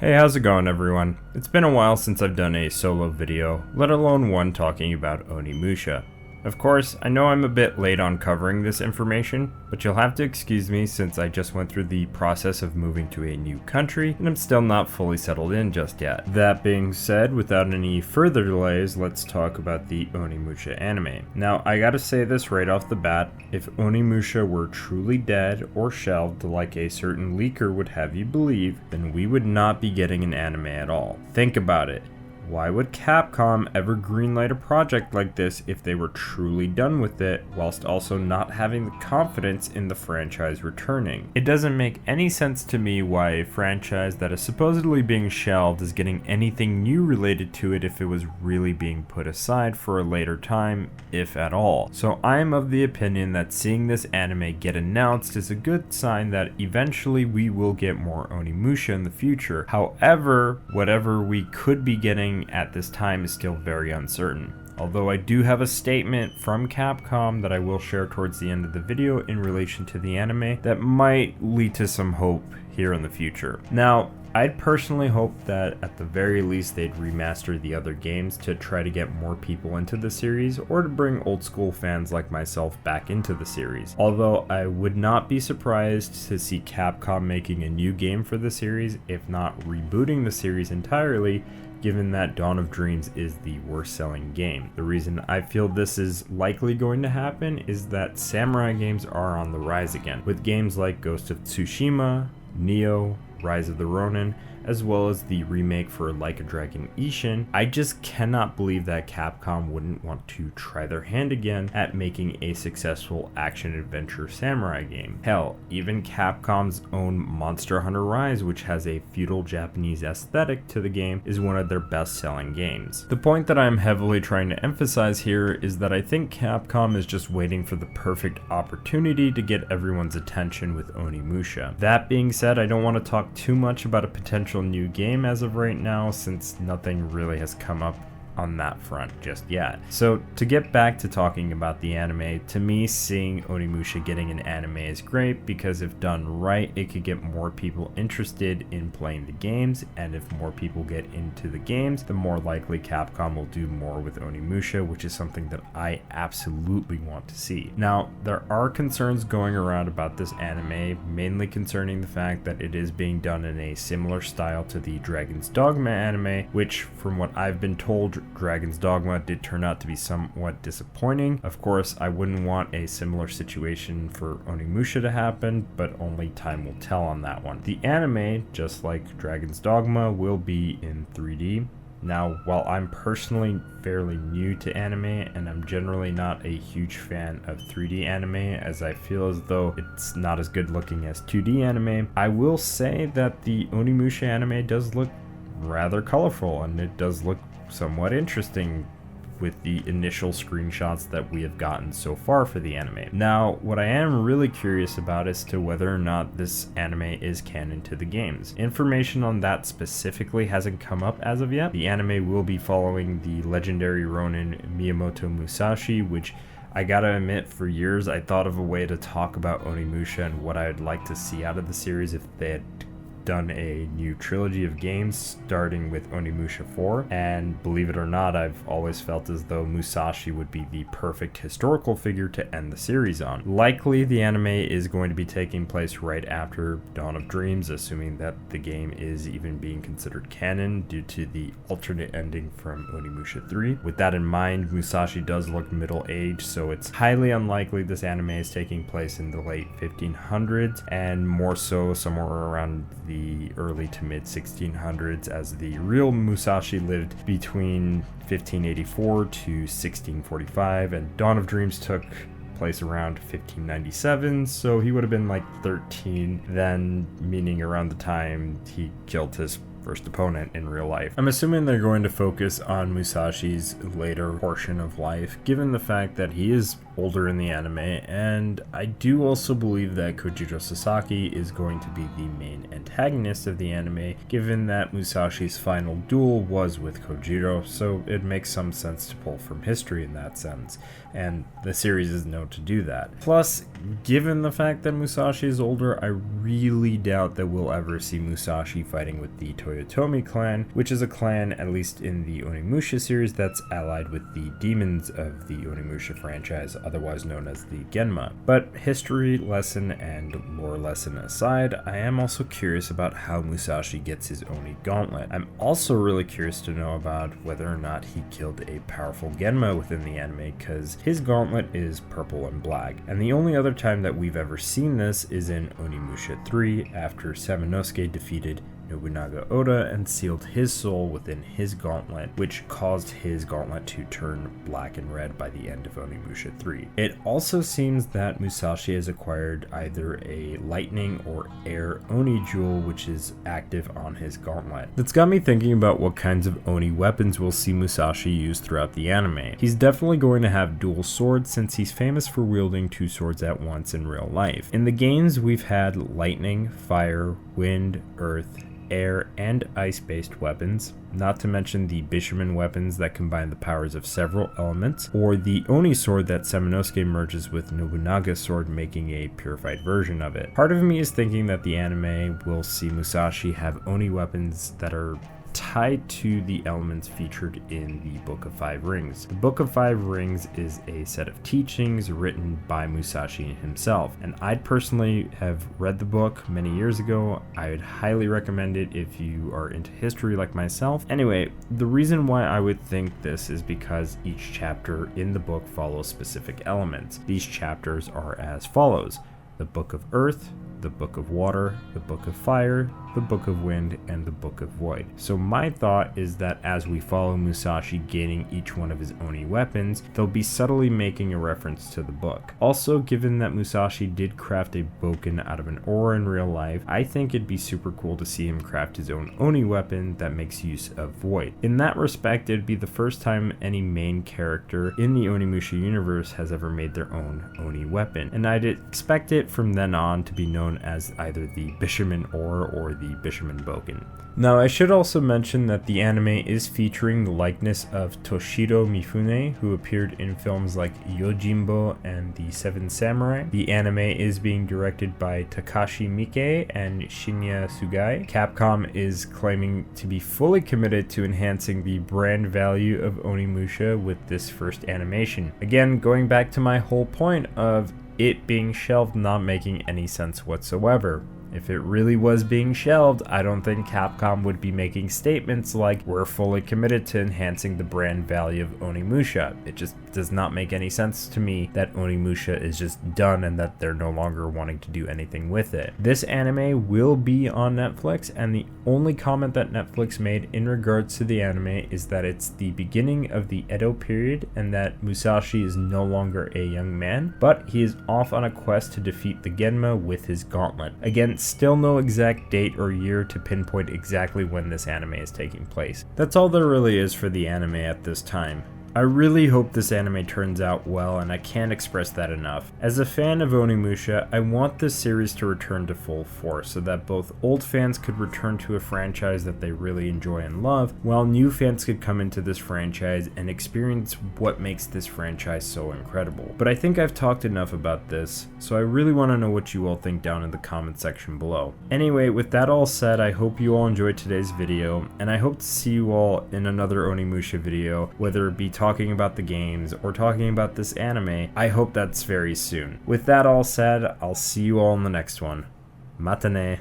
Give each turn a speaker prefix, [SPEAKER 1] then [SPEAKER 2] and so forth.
[SPEAKER 1] Hey, how's it going everyone? It's been a while since I've done a solo video, let alone one talking about Onimusha. Of course, I know I'm a bit late on covering this information, but you'll have to excuse me since I just went through the process of moving to a new country and I'm still not fully settled in just yet. That being said, without any further delays, let's talk about the Onimusha anime. Now, I gotta say this right off the bat, if Onimusha were truly dead or shelved like a certain leaker would have you believe, then we would not be getting an anime at all. Think about it. Why would Capcom ever greenlight a project like this if they were truly done with it, whilst also not having the confidence in the franchise returning? It doesn't make any sense to me why a franchise that is supposedly being shelved is getting anything new related to it if it was really being put aside for a later time, if at all. So I'm of the opinion that seeing this anime get announced is a good sign that eventually we will get more Onimusha in the future. However, whatever we could be getting at this time is still very uncertain. Although I do have a statement from Capcom that I will share towards the end of the video in relation to the anime that might lead to some hope here in the future. Now, I'd personally hope that at the very least they'd remaster the other games to try to get more people into the series or to bring old school fans like myself back into the series. Although I would not be surprised to see Capcom making a new game for the series, if not rebooting the series entirely, given that Dawn of Dreams is the worst selling game. The reason I feel this is likely going to happen is that samurai games are on the rise again, with games like Ghost of Tsushima, Nioh, Rise of the Ronin, as well as the remake for Like a Dragon Ishin. I just cannot believe that Capcom wouldn't want to try their hand again at making a successful action-adventure samurai game. Hell, even Capcom's own Monster Hunter Rise, which has a feudal Japanese aesthetic to the game, is one of their best-selling games. The point that I'm heavily trying to emphasize here is that I think Capcom is just waiting for the perfect opportunity to get everyone's attention with Onimusha. That being said, I don't want to talk too much about a potential new game as of right now, since nothing really has come up on that front just yet. So to get back to talking about the anime, to me seeing Onimusha getting an anime is great because if done right, it could get more people interested in playing the games, and if more people get into the games, the more likely Capcom will do more with Onimusha, which is something that I absolutely want to see. Now, there are concerns going around about this anime, mainly concerning the fact that it is being done in a similar style to the Dragon's Dogma anime, which from what I've been told, Dragon's Dogma did turn out to be somewhat disappointing. Of course, I wouldn't want a similar situation for Onimusha to happen, but only time will tell on that one. The anime, just like Dragon's Dogma, will be in 3D. Now, while I'm personally fairly new to anime and I'm generally not a huge fan of 3D anime as I feel as though it's not as good looking as 2D anime, I will say that the Onimusha anime does look rather colorful and it does look somewhat interesting with the initial screenshots that we have gotten so far for the anime. Now, what I am really curious about is to whether or not this anime is canon to the games. Information on that specifically hasn't come up as of yet. The anime will be following the legendary Ronin Miyamoto Musashi, which I gotta admit, for years I thought of a way to talk about Onimusha and what I'd like to see out of the series if they had done a new trilogy of games starting with Onimusha 4, and believe it or not, I've always felt as though Musashi would be the perfect historical figure to end the series on. Likely the anime is going to be taking place right after Dawn of Dreams, assuming that the game is even being considered canon due to the alternate ending from Onimusha 3. With that in mind, Musashi does look middle-aged, so it's highly unlikely this anime is taking place in the late 1500s, and more so somewhere around the early to mid 1600s, as the real Musashi lived between 1584 to 1645, and Dawn of Dreams took place around 1597, so he would have been like 13 then, meaning around the time he killed his first opponent in real life. I'm assuming they're going to focus on Musashi's later portion of life, given the fact that he is older in the anime, and I do also believe that Kojiro Sasaki is going to be the main antagonist of the anime, given that Musashi's final duel was with Kojiro, so it makes some sense to pull from history in that sense, and the series is known to do that. Plus, given the fact that Musashi is older, I really doubt that we'll ever see Musashi fighting with the Toyotomi clan, which is a clan, at least in the Onimusha series, that's allied with the demons of the Onimusha franchise, otherwise known as the Genma. But history lesson and lore lesson aside, I am also curious about how Musashi gets his Oni gauntlet. I'm also really curious to know about whether or not he killed a powerful Genma within the anime, because his gauntlet is purple and black, and the only other time that we've ever seen this is in Onimusha 3 after Samanosuke defeated Nobunaga Oda and sealed his soul within his gauntlet, which caused his gauntlet to turn black and red by the end of Onimusha 3. It also seems that Musashi has acquired either a lightning or air Oni jewel, which is active on his gauntlet. That's got me thinking about what kinds of Oni weapons we'll see Musashi use throughout the anime. He's definitely going to have dual swords since he's famous for wielding two swords at once in real life. In the games, we've had lightning, fire, wind, earth, air, and ice-based weapons, not to mention the Bishaman weapons that combine the powers of several elements, or the Oni sword that Samanosuke merges with Nobunaga's sword, making a purified version of it. Part of me is thinking that the anime will see Musashi have Oni weapons that are tied to the elements featured in the Book of Five Rings. The Book of Five Rings is a set of teachings written by Musashi himself, and I'd personally have read the book many years ago. I would highly recommend it if you are into history like myself. Anyway, the reason why I would think this is because each chapter in the book follows specific elements. These chapters are as follows: the Book of Earth, the Book of Water, the Book of Fire, the Book of Wind, and the Book of Void. So my thought is that as we follow Musashi gaining each one of his Oni weapons, they'll be subtly making a reference to the book. Also, given that Musashi did craft a boken out of an ore in real life, I think it'd be super cool to see him craft his own Oni weapon that makes use of Void. In that respect, it'd be the first time any main character in the Onimusha universe has ever made their own Oni weapon, and I'd expect it from then on to be known as either the Bishaman ore or the Bishaman boken. Now, I should also mention that the anime is featuring the likeness of Toshiro Mifune, who appeared in films like Yojimbo and The Seven Samurai. The anime is being directed by Takashi Miike and Shinya Sugai. Capcom is claiming to be fully committed to enhancing the brand value of Onimusha with this first animation. Again, going back to my whole point of it being shelved not making any sense whatsoever. If it really was being shelved, I don't think Capcom would be making statements like, "We're fully committed to enhancing the brand value of Onimusha." It just does not make any sense to me that Onimusha is just done and that they're no longer wanting to do anything with it. This anime will be on Netflix, and the only comment that Netflix made in regards to the anime is that it's the beginning of the Edo period and that Musashi is no longer a young man, but he is off on a quest to defeat the Genma with his gauntlet. Again, still no exact date or year to pinpoint exactly when this anime is taking place. That's all there really is for the anime at this time. I really hope this anime turns out well, and I can't express that enough. As a fan of Onimusha, I want this series to return to full force so that both old fans could return to a franchise that they really enjoy and love, while new fans could come into this franchise and experience what makes this franchise so incredible. But I think I've talked enough about this, so I really want to know what you all think down in the comment section below. Anyway, with that all said, I hope you all enjoyed today's video, and I hope to see you all in another Onimusha video, whether it be talking about the games or talking about this anime. I hope that's very soon. With that all said, I'll see you all in the next one. Matane.